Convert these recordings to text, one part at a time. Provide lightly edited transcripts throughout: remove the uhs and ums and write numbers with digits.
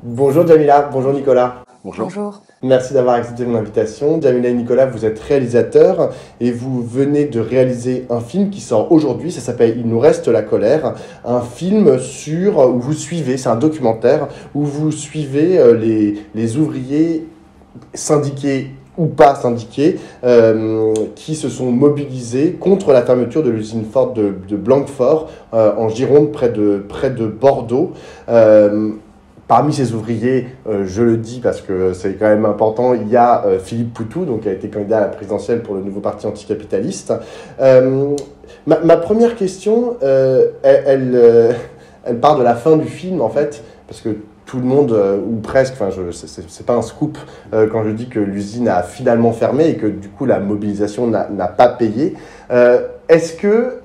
Bonjour Jamila, bonjour Nicolas. Bonjour. Bonjour. Merci d'avoir accepté mon invitation. Jamila et Nicolas, vous êtes réalisateurs et vous venez de réaliser un film qui sort aujourd'hui, ça s'appelle Il nous reste la colère, un film où vous suivez, c'est un documentaire, où vous suivez les ouvriers syndiqués ou pas syndiqués qui se sont mobilisés contre la fermeture de l'usine Ford de Blanquefort en Gironde près de Bordeaux. Parmi ces ouvriers, je le dis parce que c'est quand même important, il y a Philippe Poutou, donc, qui a été candidat à la présidentielle pour le nouveau parti anticapitaliste. Ma première question, elle part de la fin du film, en fait, parce que tout le monde, ou presque, enfin, c'est pas un scoop quand je dis que l'usine a finalement fermé et que du coup la mobilisation n'a pas payé. Est-ce que,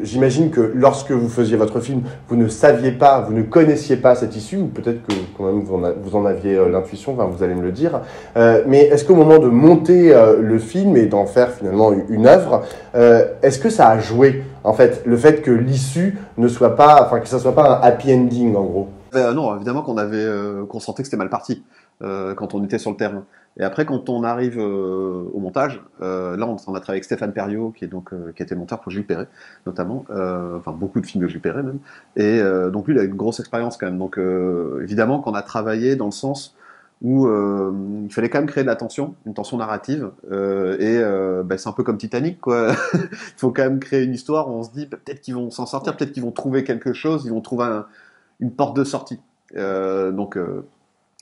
j'imagine que lorsque vous faisiez votre film, vous ne saviez pas, vous ne connaissiez pas cette issue, ou peut-être que quand même vous en aviez l'intuition, enfin, vous allez me le dire, mais est-ce qu'au moment de monter le film et d'en faire finalement une œuvre, est-ce que ça a joué, en fait, le fait que l'issue ne soit pas, enfin que ça soit pas un happy ending en gros? Non, évidemment qu'on sentait que c'était mal parti quand on était sur le terrain. Et après, quand on arrive au montage, là, on a travaillé avec Stéphane Perriot, qui était monteur pour Jules Perret, notamment, enfin beaucoup de films de Jules Perret même. Et donc lui, il a une grosse expérience quand même. Donc évidemment qu'on a travaillé dans le sens où il fallait quand même créer de la tension, une tension narrative. C'est un peu comme Titanic, quoi. Il faut quand même créer une histoire où on se dit peut-être qu'ils vont s'en sortir, peut-être qu'ils vont trouver quelque chose, ils vont trouver une porte de sortie.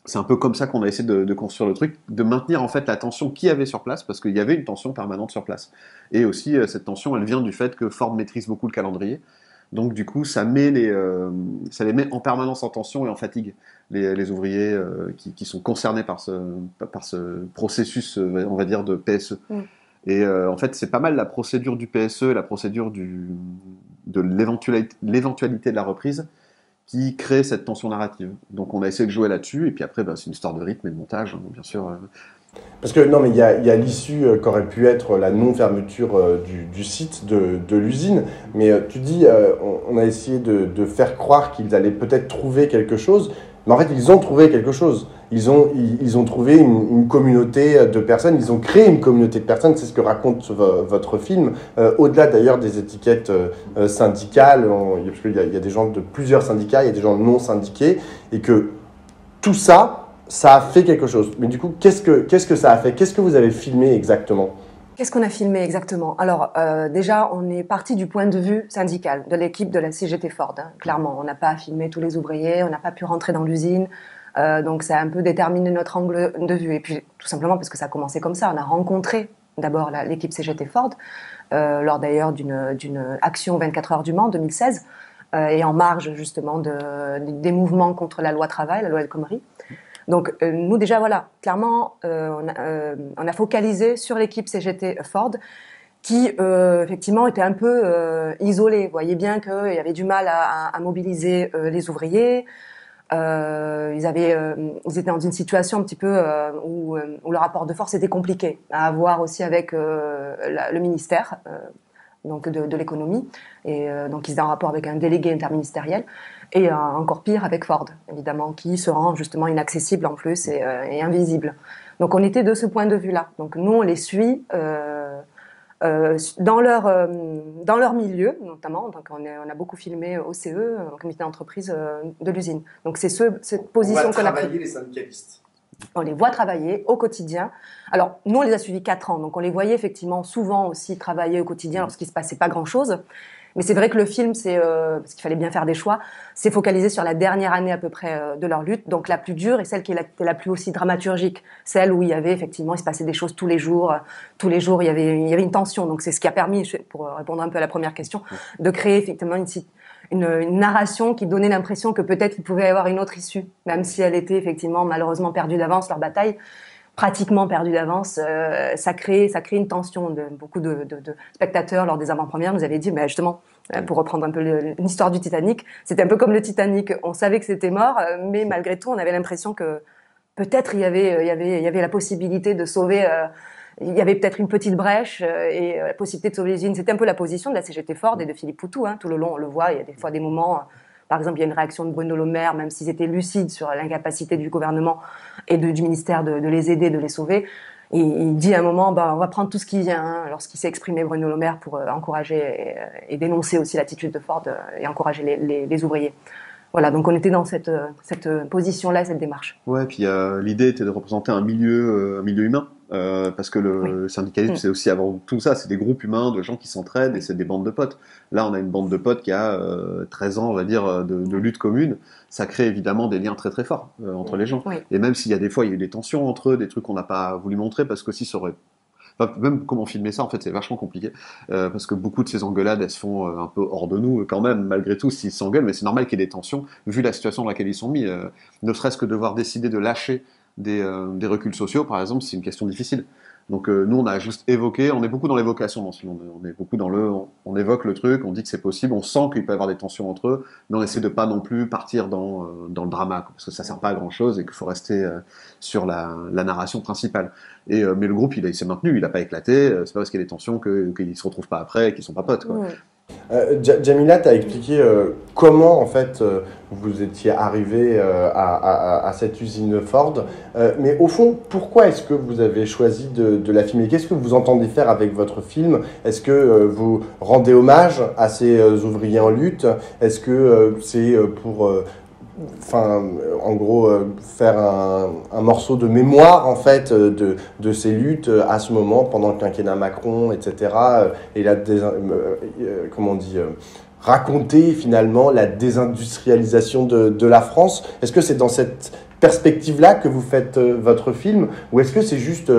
C'est un peu comme ça qu'on a essayé de construire le truc, de maintenir en fait la tension qu'il y avait sur place, parce qu'il y avait une tension permanente sur place. Et aussi, cette tension, elle vient du fait que Ford maîtrise beaucoup le calendrier. Donc du coup, ça les met en permanence en tension et en fatigue, les ouvriers qui sont concernés par ce processus, on va dire, de PSE. Mm. Et en fait, c'est pas mal la procédure du PSE et la procédure de l'éventualité de la reprise qui crée cette tension narrative. Donc on a essayé de jouer là-dessus, et puis après, c'est une histoire de rythme et de montage, hein, bien sûr. Parce que non, mais il y a l'issue qu'aurait pu être la non-fermeture du site de l'usine. Mais tu dis, on a essayé de faire croire qu'ils allaient peut-être trouver quelque chose. Mais en fait, ils ont trouvé quelque chose. Ils ont trouvé une communauté de personnes. Ils ont créé une communauté de personnes. C'est ce que raconte votre film. Au-delà d'ailleurs des étiquettes syndicales, parce qu'il y a des gens de plusieurs syndicats, il y a des gens non syndiqués, et que tout ça a fait quelque chose. Mais du coup, qu'est-ce que ça a fait? Qu'est-ce que vous avez filmé exactement? Qu'est-ce qu'on a filmé exactement? Alors, déjà, on est parti du point de vue syndical, de l'équipe de la CGT Ford. Hein. Clairement, on n'a pas filmé tous les ouvriers, on n'a pas pu rentrer dans l'usine. Donc, ça a un peu déterminé notre angle de vue. Et puis, tout simplement parce que ça a commencé comme ça. On a rencontré d'abord l'équipe CGT Ford, lors d'ailleurs d'une action 24 heures du Mans, 2016, et en marge justement des mouvements contre la loi travail, la loi El Khomri. Donc nous déjà voilà, clairement on a focalisé sur l'équipe CGT Ford qui effectivement était un peu isolée. Vous voyez bien qu'il y avait du mal à mobiliser les ouvriers. Ils étaient dans une situation un petit peu où le rapport de force était compliqué à avoir aussi avec le ministère donc de l'économie, et donc ils étaient en rapport avec un délégué interministériel. Et encore pire avec Ford, évidemment, qui se rend justement inaccessible en plus et invisible. Donc on était de ce point de vue-là. Donc nous, on les suit dans leur milieu, notamment. Donc on a beaucoup filmé au CE, au comité d'entreprise de l'usine. Donc c'est cette position qu'on a prise. On va travailler les syndicalistes. On les voit travailler au quotidien. Alors, nous, on les a suivis 4 ans, donc on les voyait effectivement souvent aussi travailler au quotidien lorsqu'il se passait pas grand-chose. Mais c'est vrai que le film, parce qu'il fallait bien faire des choix, c'est focalisé sur la dernière année à peu près de leur lutte, donc la plus dure et celle qui est la plus aussi dramaturgique, celle où il y avait effectivement, il se passait des choses tous les jours il y avait une tension. Donc c'est ce qui a permis, pour répondre un peu à la première question, de créer effectivement une narration qui donnait l'impression que peut-être il pouvait y avoir une autre issue, même si elle était effectivement malheureusement perdue d'avance, leur bataille. Pratiquement perdu d'avance, ça crée une tension. Beaucoup de spectateurs lors des avant-premières nous avaient dit, mais justement, pour reprendre un peu l'histoire du Titanic, c'était un peu comme le Titanic, on savait que c'était mort, mais malgré tout, on avait l'impression que peut-être il y avait la possibilité de sauver, il y avait peut-être une petite brèche et la possibilité de sauver l'usine. C'était un peu la position de la CGT Ford et de Philippe Poutou, hein, tout le long on le voit, il y a des fois des moments Par exemple, il y a une réaction de Bruno Le Maire, même s'ils étaient lucides sur l'incapacité du gouvernement et du ministère de les aider, de les sauver. Et il dit à un moment, on va prendre tout ce qui vient, hein, lorsqu'il s'est exprimé Bruno Le Maire pour encourager et dénoncer aussi l'attitude de Ford et encourager les ouvriers. Voilà, donc on était dans cette position-là, cette démarche. Ouais, puis l'idée était de représenter un milieu humain, parce que le syndicalisme, c'est aussi avant tout ça, c'est des groupes humains de gens qui s'entraident et c'est des bandes de potes. Là, on a une bande de potes qui a 13 ans, on va dire, de lutte commune. Ça crée évidemment des liens très très forts entre les gens. Oui. Et même s'il y a des fois, il y a eu des tensions entre eux, des trucs qu'on n'a pas voulu montrer, parce qu'aussi ça aurait... Enfin, même comment filmer ça, en fait, c'est vachement compliqué, parce que beaucoup de ces engueulades, elles se font un peu hors de nous, quand même, malgré tout, s'ils s'engueulent, mais c'est normal qu'il y ait des tensions, vu la situation dans laquelle ils sont mis, ne serait-ce que devoir décider de lâcher des reculs sociaux, par exemple, c'est une question difficile. Donc nous, on a juste évoqué, on est beaucoup dans l'évocation dans ce film, on est beaucoup dans on évoque le truc, on dit que c'est possible, on sent qu'il peut y avoir des tensions entre eux, mais on essaie de pas non plus partir dans le drama, parce que ça sert pas à grand chose et qu'il faut rester sur la narration principale. Mais le groupe, il s'est maintenu, il a pas éclaté, c'est pas parce qu'il y a des tensions qu'ils se retrouvent pas après et qu'ils sont pas potes, quoi. Jamila, tu as expliqué comment en fait vous étiez arrivé à cette usine Ford, mais au fond, pourquoi est-ce que vous avez choisi de la filmer? Qu'est-ce que vous entendez faire avec votre film? Est-ce que vous rendez hommage à ces ouvriers en lutte? Est-ce que c'est pour... en gros, faire un morceau de mémoire en fait de ces luttes à ce moment pendant le quinquennat Macron, etc. Et comment on dit, raconter finalement la désindustrialisation de la France. Est-ce que c'est dans cette perspective-là que vous faites votre film, ou est-ce que c'est juste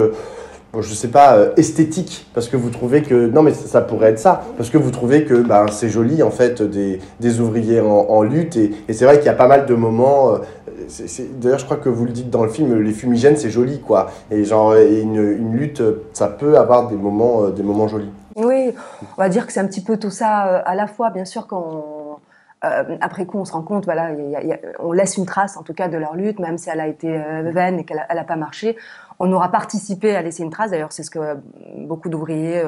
je sais pas, esthétique, parce que vous trouvez que... Non, mais ça pourrait être ça, parce que vous trouvez que c'est joli, en fait, des ouvriers en lutte, et c'est vrai qu'il y a pas mal de moments... D'ailleurs, je crois que vous le dites dans le film, les fumigènes, c'est joli, quoi. Et genre, une lutte, ça peut avoir des moments jolis. Oui, on va dire que c'est un petit peu tout ça à la fois, bien sûr, après coup, on se rend compte, voilà, on laisse une trace, en tout cas, de leur lutte, même si elle a été vaine et qu'elle n'a pas marché. On aura participé à laisser une trace. D'ailleurs, c'est ce que beaucoup d'ouvriers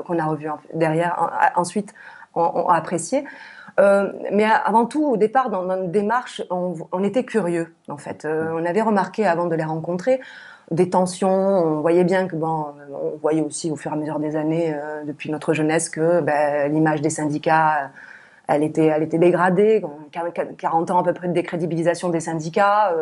qu'on a revus derrière ensuite ont apprécié. Mais avant tout, au départ, dans notre démarche, on était curieux, en fait. On avait remarqué, avant de les rencontrer, des tensions. On voyait bien que, on voyait aussi au fur et à mesure des années, depuis notre jeunesse, que l'image des syndicats... Elle était dégradée, 40 ans à peu près de décrédibilisation des syndicats.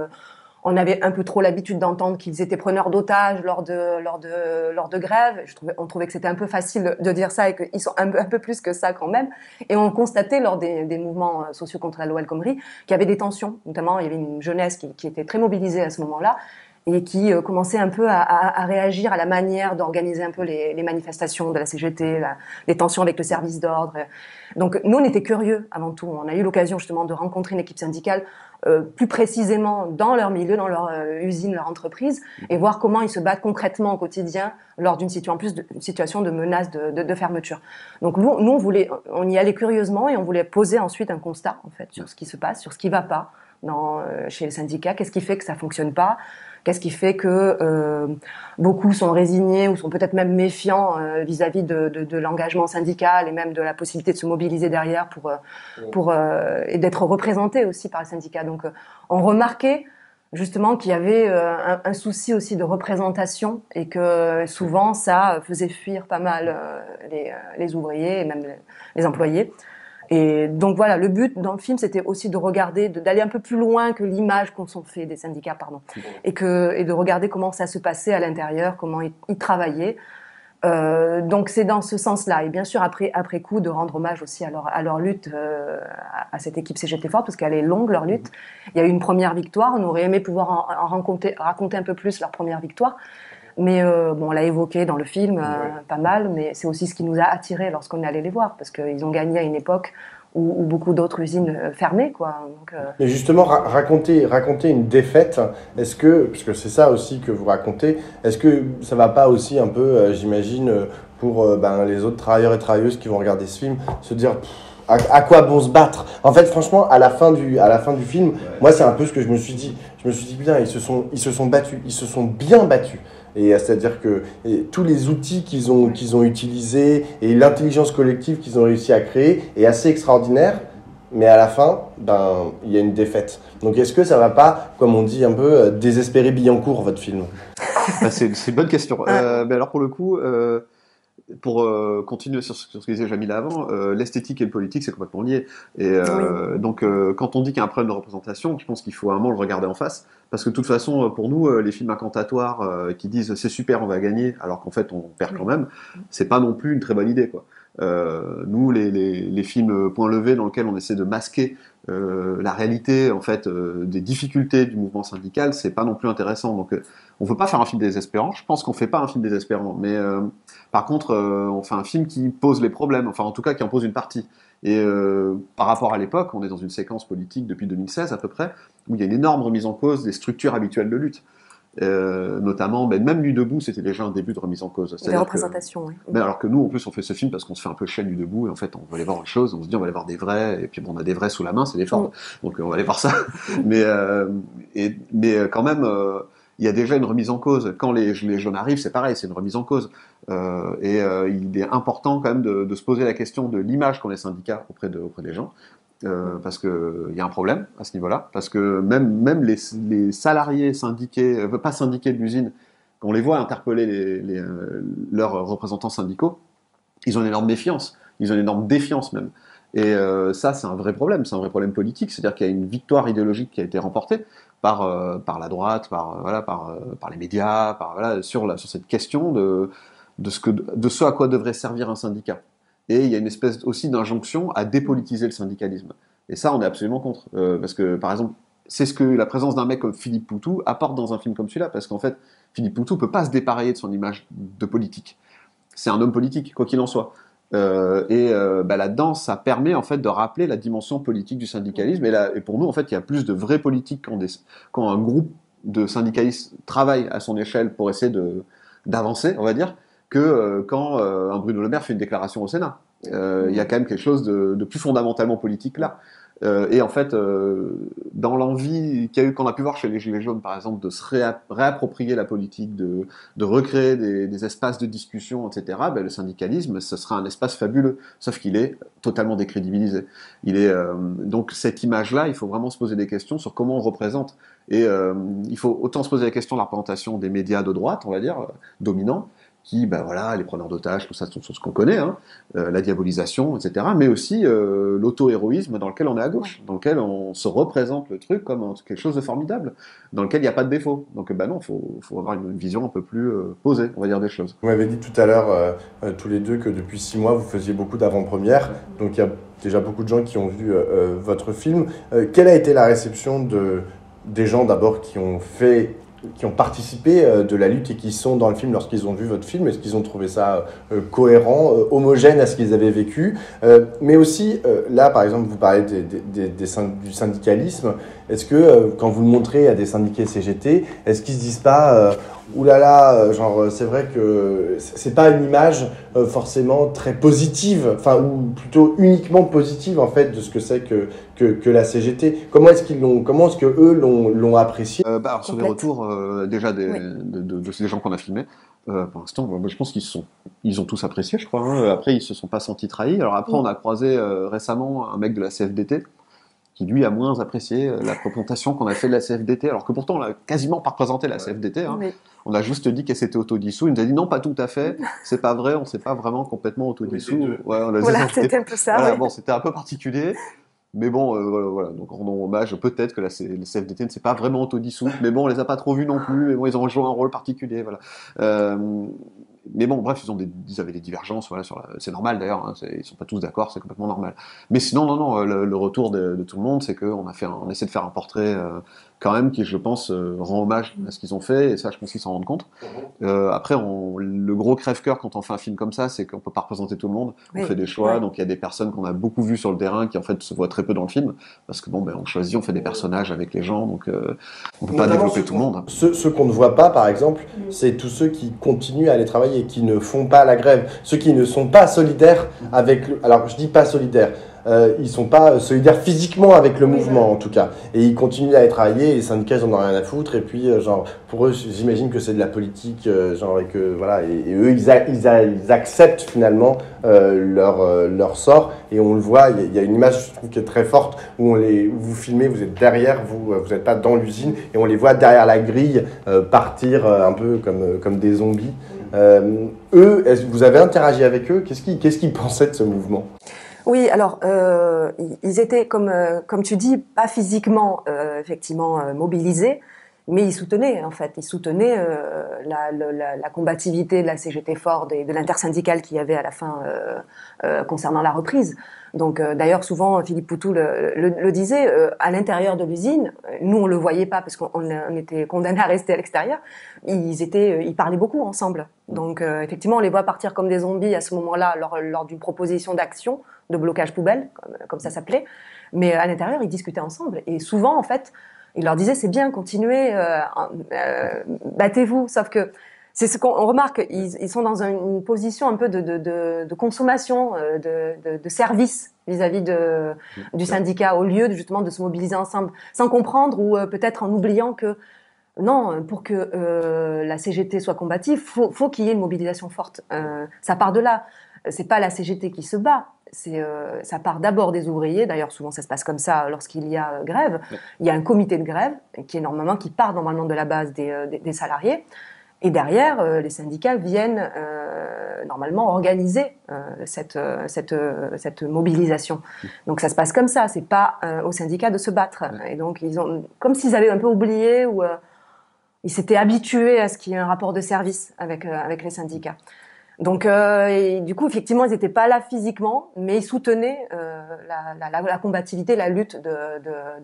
On avait un peu trop l'habitude d'entendre qu'ils étaient preneurs d'otages lors de grèves. On trouvait que c'était un peu facile de dire ça et qu'ils sont un peu plus que ça quand même. Et on constatait lors des mouvements sociaux contre la loi El Khomri qu'il y avait des tensions. Notamment, il y avait une jeunesse qui était très mobilisée à ce moment-là et qui commençait un peu à réagir à la manière d'organiser un peu les manifestations de la CGT, les tensions avec le service d'ordre. Donc nous, on était curieux avant tout. On a eu l'occasion justement de rencontrer une équipe syndicale plus précisément dans leur milieu, dans leur usine, leur entreprise, et voir comment ils se battent concrètement au quotidien lors d'une situation de menace de fermeture. Donc nous, on y allait curieusement et on voulait poser ensuite un constat en fait sur ce qui se passe, sur ce qui va pas chez les syndicats, qu'est-ce qui fait que ça fonctionne pas. Qu'est-ce qui fait que beaucoup sont résignés ou sont peut-être même méfiants vis-à-vis de l'engagement syndical et même de la possibilité de se mobiliser derrière et d'être représentés aussi par les syndicats. Donc on remarquait justement qu'il y avait un souci aussi de représentation et que souvent ça faisait fuir pas mal les ouvriers et même les employés. Et donc voilà, le but dans le film, c'était aussi de regarder, d'aller un peu plus loin que l'image qu'on s'en fait des syndicats, et de regarder comment ça se passait à l'intérieur, comment ils travaillaient. Donc c'est dans ce sens-là. Et bien sûr, après coup, de rendre hommage aussi à leur lutte, à cette équipe CGT Ford, parce qu'elle est longue, leur lutte. Il y a eu une première victoire. On aurait aimé pouvoir raconter un peu plus leur première victoire. Mais on l'a évoqué dans le film pas mal, mais c'est aussi ce qui nous a attirés lorsqu'on est allé les voir, parce qu'ils ont gagné à une époque où beaucoup d'autres usines fermaient, quoi. Donc, Mais justement, raconter une défaite, est-ce que, parce que c'est ça aussi que vous racontez, est-ce que ça va pas aussi un peu, j'imagine, pour les autres travailleurs et travailleuses qui vont regarder ce film, se dire... À quoi bon se battre? En fait, franchement, à la fin du film, moi, c'est un peu ce que je me suis dit. Je me suis dit, putain, ils se sont battus, ils se sont bien battus. Et c'est-à-dire que tous les outils qu'ils ont utilisés et l'intelligence collective qu'ils ont réussi à créer est assez extraordinaire. mais à la fin, ben, il y a une défaite. Donc est-ce que ça va pas, comme on dit un peu, désespérer Billancourt, votre film? C'est une bonne question. Mais alors pour le coup, pour continuer sur ce que disait Jamila avant, l'esthétique et le politique, c'est complètement lié. Et donc, quand on dit qu'il y a un problème de représentation, je pense qu'il faut à un moment le regarder en face, parce que de toute façon, pour nous, les films incantatoires qui disent c'est super, on va gagner, alors qu'en fait on perd quand même, c'est pas non plus une très bonne idée, quoi. Nous, les films point levé dans lesquels on essaie de masquer la réalité en fait des difficultés du mouvement syndical, c'est pas non plus intéressant. Donc on veut pas faire un film désespérant. Je pense qu'on fait pas un film désespérant, mais par contre on fait un film qui pose les problèmes, enfin en tout cas qui en pose une partie. Et par rapport à l'époque, on est dans une séquence politique depuis 2016 à peu près, où il y a une énorme remise en cause des structures habituelles de lutte. Notamment, même Nuit debout, c'était déjà un début de remise en cause. Des représentations, oui. Mais alors que nous, en plus, on fait ce film parce qu'on se fait un peu chier Nuit debout, et en fait, on va aller voir autre chose, on se dit, on va aller voir des vrais, et puis bon, on a des vrais sous la main, c'est des formes. Donc, on va aller voir ça. mais quand même, il y a déjà une remise en cause. Quand les jeunes arrivent, c'est pareil, c'est une remise en cause. Il est important quand même de se poser la question de l'image qu'ont les syndicats auprès des gens. Parce qu'il y a un problème à ce niveau-là, parce que même les salariés syndiqués, pas syndiqués de l'usine, quand on les voit interpeller leurs représentants syndicaux, ils ont une énorme méfiance, ils ont une énorme défiance même. Et ça, c'est un vrai problème politique, c'est-à-dire qu'il y a une victoire idéologique qui a été remportée par la droite, par les médias, sur cette question de ce à quoi devrait servir un syndicat. Et il y a une espèce aussi d'injonction à dépolitiser le syndicalisme. Et ça, on est absolument contre. Parce que, par exemple, c'est ce que la présence d'un mec comme Philippe Poutou apporte dans un film comme celui-là. Parce qu'en fait, Philippe Poutou ne peut pas se dépareiller de son image de politique. C'est un homme politique, quoi qu'il en soit. Là-dedans, ça permet en fait de rappeler la dimension politique du syndicalisme. Et pour nous, en fait, il y a plus de vrais politiques quand un groupe de syndicalistes travaille à son échelle pour essayer d'avancer, on va dire, que quand un Bruno Le Maire fait une déclaration au Sénat. Il y a quand même quelque chose de plus fondamentalement politique là. Et en fait, dans l'envie qu'on a pu voir chez les Gilets jaunes, par exemple, de se réapproprier la politique, de recréer des espaces de discussion, etc., le syndicalisme, ce sera un espace fabuleux, sauf qu'il est totalement décrédibilisé. Donc cette image-là, il faut vraiment se poser des questions sur comment on représente. Et il faut autant se poser la question de la représentation des médias de droite, on va dire, dominants, qui, les preneurs d'otages, tout ça, c'est ce qu'on connaît, hein, la diabolisation, etc., mais aussi l'auto-héroïsme dans lequel on est à gauche, dans lequel on se représente le truc comme quelque chose de formidable, dans lequel il n'y a pas de défaut. Donc, non, faut avoir une vision un peu plus posée, on va dire des choses. Vous m'avez dit tout à l'heure, tous les deux, que depuis 6 mois, vous faisiez beaucoup d'avant-premières, donc il y a déjà beaucoup de gens qui ont vu votre film. Quelle a été la réception des gens, d'abord, qui ont participé de la lutte et qui sont dans le film lorsqu'ils ont vu votre film? Est-ce qu'ils ont trouvé ça cohérent, homogène à ce qu'ils avaient vécu? Mais aussi, là, par exemple, vous parlez du syndicalisme. Est-ce que, quand vous le montrez à des syndiqués CGT, est-ce qu'ils se disent pas oulala, genre, c'est vrai que c'est pas une image forcément très positive, enfin, ou plutôt uniquement positive, en fait, de ce que c'est que la CGT. Comment est-ce que eux l'ont apprécié? Alors, sur les retours, déjà de ces gens qu'on a filmés, pour l'instant, je pense ils ont tous apprécié, je crois. Hein. Après, ils se sont pas sentis trahis. Alors après, on a croisé récemment un mec de la CFDT, qui lui a moins apprécié la représentation qu'on a fait de la CFDT, alors que pourtant on a quasiment pas représenté la CFDT. Hein. Oui. On a juste dit qu'elle s'était autodissous. Il nous a dit non, pas tout à fait, c'est pas vrai, on s'est pas vraiment complètement autodissous. Voilà, c'était un peu ça. Voilà, oui. Bon, c'était un peu particulier. Mais bon, voilà, donc rendons hommage, peut-être que la CFDT ne s'est pas vraiment autodissoute, mais bon, on les a pas trop vus non plus, mais bon, ils ont joué un rôle particulier, voilà. Mais bon, bref, ils avaient des divergences, voilà, c'est normal d'ailleurs, hein, ils sont pas tous d'accord, c'est complètement normal. Mais sinon, non, le retour de tout le monde, c'est qu'on essaie de faire un portrait quand même qui, je pense, rend hommage à ce qu'ils ont fait, et ça, je pense qu'ils s'en rendent compte. Après, le gros crève-cœur quand on fait un film comme ça, c'est qu'on peut pas représenter tout le monde, on fait des choix, donc il y a des personnes qu'on a beaucoup vues sur le terrain qui en fait se voient très peu dans le film, parce que on choisit, on fait des personnages avec les gens, donc on peut pas développer tout le monde. Ceux qu'on ne voit pas, par exemple, c'est tous ceux qui continuent à aller travailler, qui ne font pas la grève, ceux qui ne sont pas solidaires avec... Alors, je dis pas solidaires, ils sont pas solidaires physiquement avec le mouvement en tout cas, et ils continuent à y travailler. Les syndicats ils en ont rien à foutre, et puis genre pour eux j'imagine que c'est de la politique, genre et que voilà, et eux ils acceptent finalement leur sort, et on le voit. Il y a une image je trouve qui est très forte où vous filmez, vous êtes derrière, vous n'êtes pas dans l'usine, et on les voit derrière la grille partir un peu comme des zombies. Eux, vous avez interagi avec eux? Qu'est-ce qu'ils pensaient de ce mouvement? Oui, alors ils étaient comme tu dis, pas physiquement effectivement mobilisés, mais ils soutenaient en fait, ils soutenaient la combativité de la CGT Ford et de l'intersyndicale qu'il y avait à la fin concernant la reprise. Donc d'ailleurs souvent Philippe Poutou le disait, à l'intérieur de l'usine, nous on le voyait pas parce qu'on était condamnés à rester à l'extérieur. Ils parlaient beaucoup ensemble. Donc effectivement on les voit partir comme des zombies à ce moment-là lors d'une proposition d'action de blocage poubelle, comme ça s'appelait. Mais à l'intérieur, ils discutaient ensemble. Et souvent, en fait, ils leur disaient, c'est bien, continuez, battez-vous. Sauf que c'est ce qu'on remarque, ils sont dans une position un peu de consommation, de service vis-à-vis du syndicat, au lieu justement de se mobiliser ensemble, sans comprendre ou peut-être en oubliant que non, pour que la CGT soit combative, faut qu'il y ait une mobilisation forte. Ça part de là. C'est pas la CGT qui se bat. Ça part d'abord des ouvriers. D'ailleurs, souvent, ça se passe comme ça lorsqu'il y a grève. Il y a un comité de grève qui part normalement de la base des salariés. Et derrière, les syndicats viennent normalement organiser cette mobilisation. Donc ça se passe comme ça. C'est pas aux syndicats de se battre. Et donc ils ont, comme s'ils avaient un peu oublié ou ils s'étaient habitués à ce qu'il y ait un rapport de service avec les syndicats. Donc, et du coup, effectivement, ils n'étaient pas là physiquement, mais ils soutenaient la combativité, la lutte de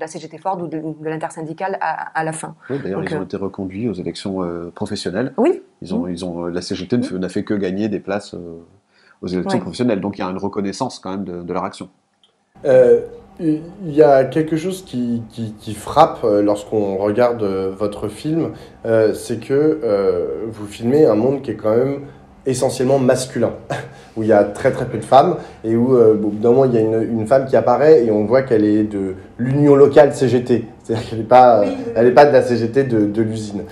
la CGT Ford ou de l'intersyndicale à la fin. Oui, d'ailleurs, ils ont été reconduits aux élections professionnelles. Oui. La CGT n'a fait que gagner des places aux élections professionnelles, donc il y a une reconnaissance quand même de leur action. Il y a quelque chose qui frappe lorsqu'on regarde votre film, c'est que vous filmez un monde qui est quand même essentiellement masculin, où il y a très très peu de femmes, et où au bout d'un moment il y a une femme qui apparaît et on voit qu'elle est de l'union locale CGT, c'est-à-dire qu'elle n'est pas, elle est pas de la CGT de l'usine.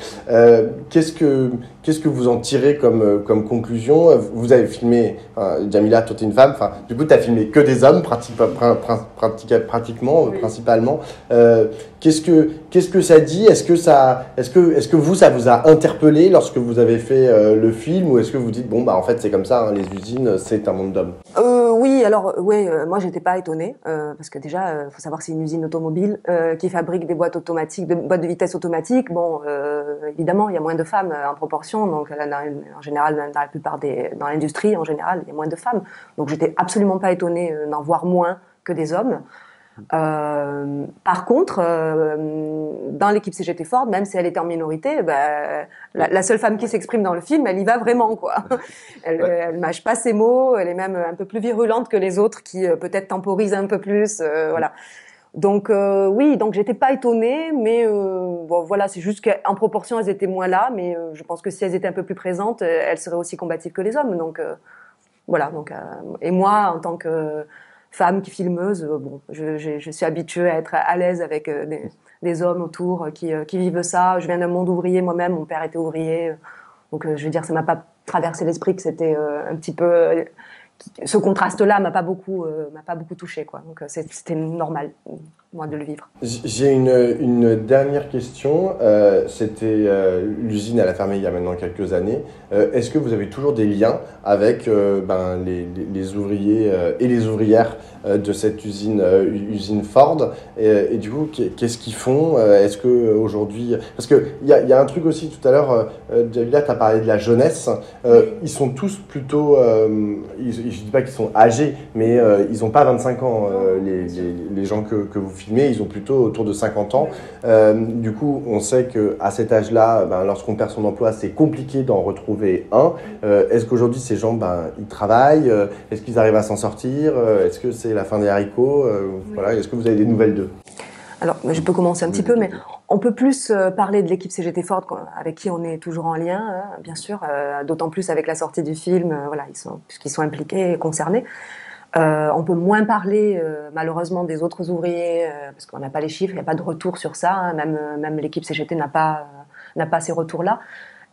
Qu'est-ce que vous en tirez comme conclusion? Vous avez filmé, Jamila, toi t'es une femme, du coup tu as filmé que des hommes pratiquement, principalement. Qu'est-ce que ça dit? Est-ce que ça vous a interpellé lorsque vous avez fait le film, ou est-ce que vous dites bon bah en fait c'est comme ça, hein, les usines c'est un monde d'hommes? Oui, alors moi j'étais pas étonnée parce que déjà faut savoir que c'est une usine automobile qui fabrique des boîtes automatiques, boîtes de vitesse automatiques. Bon, évidemment il y a moins de femmes en proportion, donc en général dans la plupart dans l'industrie en général il y a moins de femmes. Donc j'étais absolument pas étonnée d'en voir moins que des hommes. Par contre, dans l'équipe CGT Ford, même si elle était en minorité, la seule femme qui s'exprime dans le film, elle y va vraiment, quoi. Elle mâche pas ses mots, elle est même un peu plus virulente que les autres qui peut-être temporisent un peu plus, voilà. Donc oui, donc j'étais pas étonnée, mais bon voilà, c'est juste qu'en proportion elles étaient moins là, mais je pense que si elles étaient un peu plus présentes, elles seraient aussi combatives que les hommes. Donc voilà, donc et moi en tant que femme qui filmeuse, bon, je suis habituée à être à l'aise avec des hommes autour qui vivent ça. Je viens d'un monde ouvrier moi-même, mon père était ouvrier, donc je veux dire, ça m'a pas traversé l'esprit que c'était un petit peu ce contraste-là m'a pas beaucoup touché, quoi. Donc c'était normal, moi, de le vivre. J'ai une dernière question. C'était l'usine, elle a fermé il y a maintenant quelques années. Est-ce que vous avez toujours des liens avec les ouvriers et les ouvrières de cette usine Ford, et du coup, qu'est-ce qu'ils font? Est-ce que aujourd'hui, parce que il y a un truc aussi tout à l'heure, Jamila, tu as parlé de la jeunesse. Ils sont tous plutôt, je dis pas qu'ils sont âgés, mais ils n'ont pas 25 ans. Les gens que vous filmez, ils ont plutôt autour de 50 ans. Du coup, on sait qu'à cet âge-là, lorsqu'on perd son emploi, c'est compliqué d'en retrouver un. Est-ce qu'aujourd'hui, ces gens, ils travaillent? Est-ce qu'ils arrivent à s'en sortir? Est-ce que c'est la fin des haricots? Voilà. Est-ce que vous avez des nouvelles d'eux? Alors, je peux commencer un petit peu, mais on peut plus parler de l'équipe CGT Ford, avec qui on est toujours en lien, hein, bien sûr, d'autant plus avec la sortie du film, voilà, puisqu'ils sont impliqués et concernés. On peut moins parler malheureusement des autres ouvriers parce qu'on n'a pas les chiffres, il n'y a pas de retour sur ça. Hein, même l'équipe CGT n'a pas ces retours-là.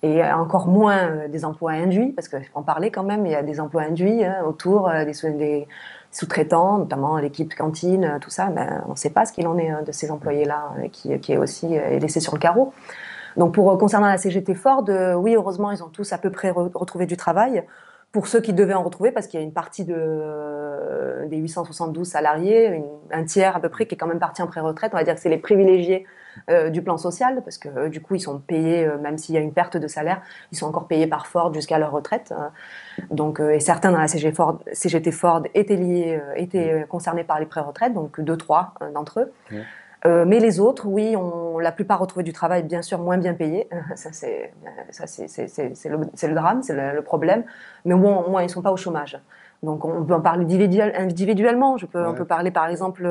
Et encore moins des emplois induits, parce qu'il faut en parler quand même, il y a des emplois induits autour des sous-traitants, notamment l'équipe cantine, tout ça. Ben, on ne sait pas ce qu'il en est de ces employés-là, qui est aussi laissé sur le carreau. Donc concernant la CGT Ford, oui, heureusement, ils ont tous à peu près retrouvé du travail. Pour ceux qui devaient en retrouver, parce qu'il y a une partie des 872 salariés, un tiers à peu près qui est quand même parti en pré-retraite, on va dire que c'est les privilégiés du plan social, parce que du coup ils sont payés, même s'il y a une perte de salaire, ils sont encore payés par Ford jusqu'à leur retraite. Donc, et certains dans la CGT Ford étaient concernés par les pré-retraites, donc 2-3 d'entre eux. Ouais. Mais les autres, oui, ont la plupart retrouvé du travail, bien sûr, moins bien payé. Ça, c'est le drame, c'est le problème. Mais au moins, ils ne sont pas au chômage. Donc, on peut en parler individuellement. On peut parler, par exemple,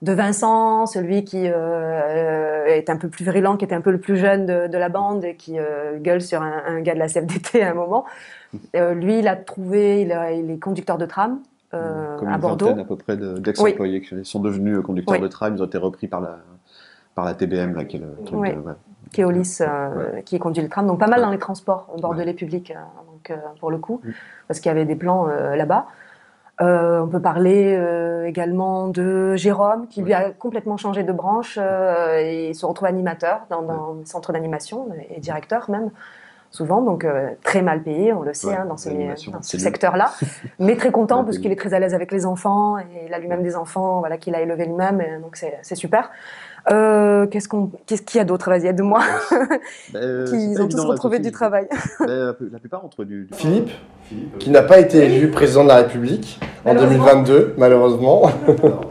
de Vincent, celui qui est un peu plus virulent, qui était un peu le plus jeune de la bande et qui gueule sur un gars de la CFDT à un moment. Lui, il est conducteur de tram. Comme à une Bordeaux. Vingtaine à peu près d'ex-employés qui sont devenus conducteurs de tram, ils ont été repris par la TBM, là, qui est le truc Keolis, qui conduit le tram, donc pas mal dans les transports bordelais publics, pour le coup, parce qu'il y avait des plans là-bas. On peut parler également de Jérôme, qui lui a complètement changé de branche et se retrouve animateur dans le centre d'animation et directeur même. Souvent, donc très mal payé, on le sait, dans ce secteur-là, mais très content parce qu'il est très à l'aise avec les enfants et il a lui-même des enfants, voilà, qu'il a élevés lui-même, et donc c'est super. Qu'est-ce qu'il y a d'autre? Vas-y, aide-moi. Qu'ils ont tous retrouvé du travail. La plupart entre du... Philippe, qui n'a pas été élu président de la République en 2022, malheureusement.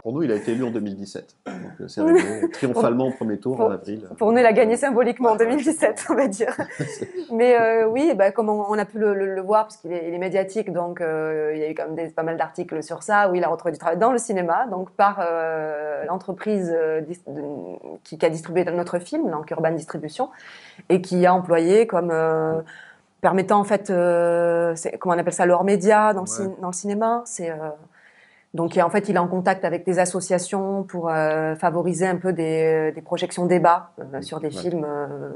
Pour nous, il a été élu en 2017. Donc c'est réglé triomphalement au premier tour en avril. Pour nous, il a gagné symboliquement en 2017, on va dire. Mais oui, comme on a pu le voir, parce qu'il est médiatique, donc il y a eu quand même pas mal d'articles sur ça, où il a retrouvé du travail dans le cinéma, donc par l'entreprise qui a distribué notre film, donc Urban Distribution, et qui a employé comme permettant en fait, comment on appelle ça, le hors-média dans le cinéma. Donc en fait, il est en contact avec des associations pour favoriser un peu des projections débats sur des films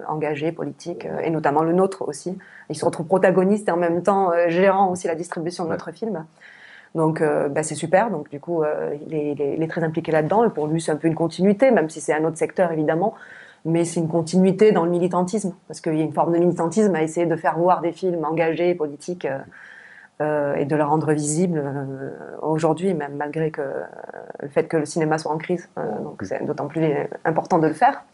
engagés, politiques, et notamment le nôtre aussi. Il se retrouve protagoniste et en même temps gérant aussi la distribution de notre film. Donc c'est super, donc du coup il est très impliqué là-dedans, et pour lui c'est un peu une continuité, même si c'est un autre secteur évidemment, mais c'est une continuité dans le militantisme, parce qu'il y a une forme de militantisme à essayer de faire voir des films engagés, politiques, et de les rendre visibles aujourd'hui, même malgré le fait que le cinéma soit en crise, donc c'est d'autant plus important de le faire.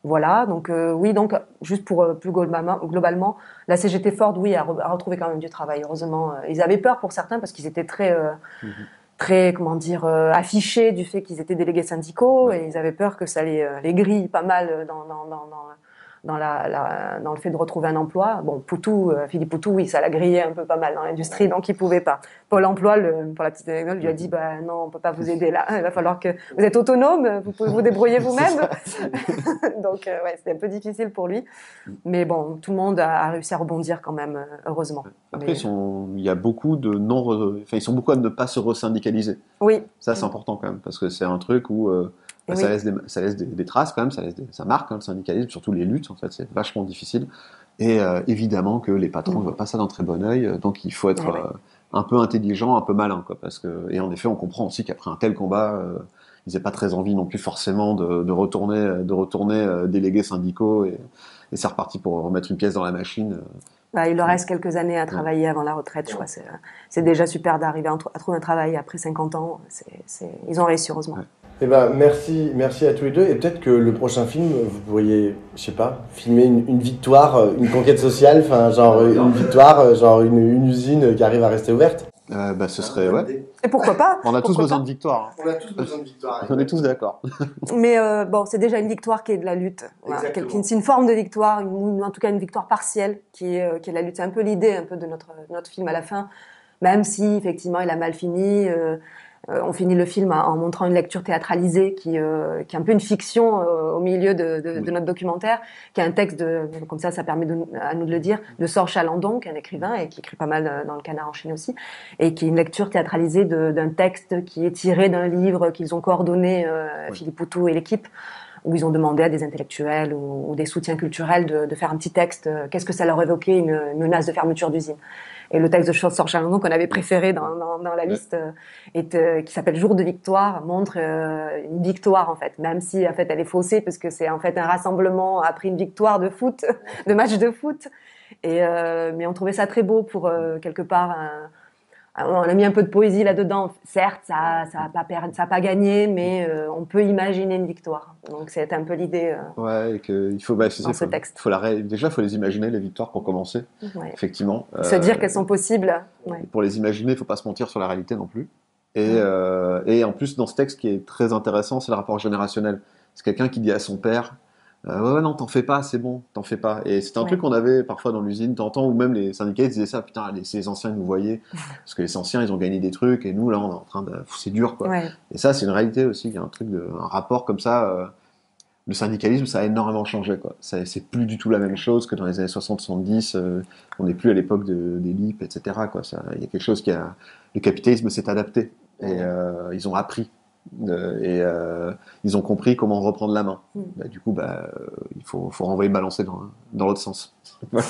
Voilà, donc oui, donc juste pour plus globalement, la CGT Ford, oui, a retrouvé quand même du travail. Heureusement, ils avaient peur pour certains parce qu'ils étaient très, comment dire, affichés du fait qu'ils étaient délégués syndicaux, et ils avaient peur que ça les grille pas mal dans le fait de retrouver un emploi. Bon, Philippe Poutou, oui, ça l'a grillé un peu pas mal dans l'industrie, donc il pouvait pas. Pôle emploi, pour la petite anecdote, lui a dit, non, on peut pas vous aider là. Il va falloir que vous êtes autonome, vous pouvez vous débrouiller vous-même. Donc, c'était un peu difficile pour lui. Mais bon, tout le monde a réussi à rebondir quand même, heureusement. Après, il y a beaucoup de ils sont beaucoup à ne pas se resyndicaliser. Oui. Ça, c'est important quand même, parce que c'est un truc où ça laisse des traces quand même, ça marque le syndicalisme, surtout les luttes, en fait, c'est vachement difficile. Et évidemment que les patrons ne voient pas ça d'un très bon œil, donc il faut être un peu intelligent, un peu malin, quoi, et en effet, on comprend aussi qu'après un tel combat, ils n'aient pas très envie non plus forcément de retourner délégués syndicaux, et c'est reparti pour remettre une pièce dans la machine. Il leur reste quelques années à travailler avant la retraite, je crois. C'est déjà super d'arriver à trouver un travail après 50 ans. Ils ont réussi, heureusement. Ouais. Eh ben, merci à tous les deux. Et peut-être que le prochain film, vous pourriez, je sais pas, filmer une victoire, une conquête sociale, enfin, genre une victoire, genre une usine qui arrive à rester ouverte. Ce serait, ouais. Et pourquoi pas? On a tous besoin de victoire. On a tous besoin de victoire. On est tous d'accord. Mais c'est déjà une victoire qui est de la lutte. Voilà. C'est une forme de victoire, en tout cas une victoire partielle qui est la lutte. C'est un peu l'idée un peu de notre film à la fin, même si effectivement il a mal fini. On finit le film en montrant une lecture théâtralisée qui est un peu une fiction au milieu de notre documentaire, qui est un texte comme ça permet à nous de le dire, de Sor Chalandon, qui est un écrivain et qui écrit pas mal dans Le Canard enchaîné aussi, et qui est une lecture théâtralisée d'un texte qui est tiré d'un livre qu'ils ont coordonné, Philippe Poutou et l'équipe, où ils ont demandé à des intellectuels ou des soutiens culturels de faire un petit texte. Qu'est-ce que ça leur évoquait, une menace de fermeture d'usine. Et le texte de Sor Chalandon qu'on avait préféré dans la liste, qui s'appelle Jour de victoire, montre une victoire en fait, même si en fait elle est faussée parce que c'est en fait un rassemblement après une victoire de foot, de match de foot. Mais on trouvait ça très beau pour quelque part. On a mis un peu de poésie là-dedans. Certes, ça a pas gagné, mais on peut imaginer une victoire. Donc c'est un peu l'idée. Ouais, et que il faut, dans ce texte. Déjà, faut les imaginer les victoires pour commencer. Ouais. Effectivement. Se dire qu'elles sont possibles. Ouais. Pour les imaginer, il faut pas se mentir sur la réalité non plus. Et en plus, dans ce texte, qui est très intéressant, c'est le rapport générationnel. C'est quelqu'un qui dit à son père. Ouais, non, t'en fais pas, c'est bon, t'en fais pas. Et c'était un truc qu'on avait parfois dans l'usine, t'entends, ou même les syndicalistes disaient ça, putain, ces anciens, ils nous voyaient, parce que les anciens, ils ont gagné des trucs, et nous, là, on est en train de... C'est dur, quoi. Ouais. Et ça, c'est une réalité aussi, il y a un rapport comme ça. Le syndicalisme, ça a énormément changé, quoi. C'est plus du tout la même chose que dans les années 60-70, on n'est plus à l'époque des LIP, etc., quoi. Il y a quelque chose le capitalisme s'est adapté, et ils ont appris. Ils ont compris comment reprendre la main. Du coup, il faut renvoyer balancer dans l'autre sens. Voilà.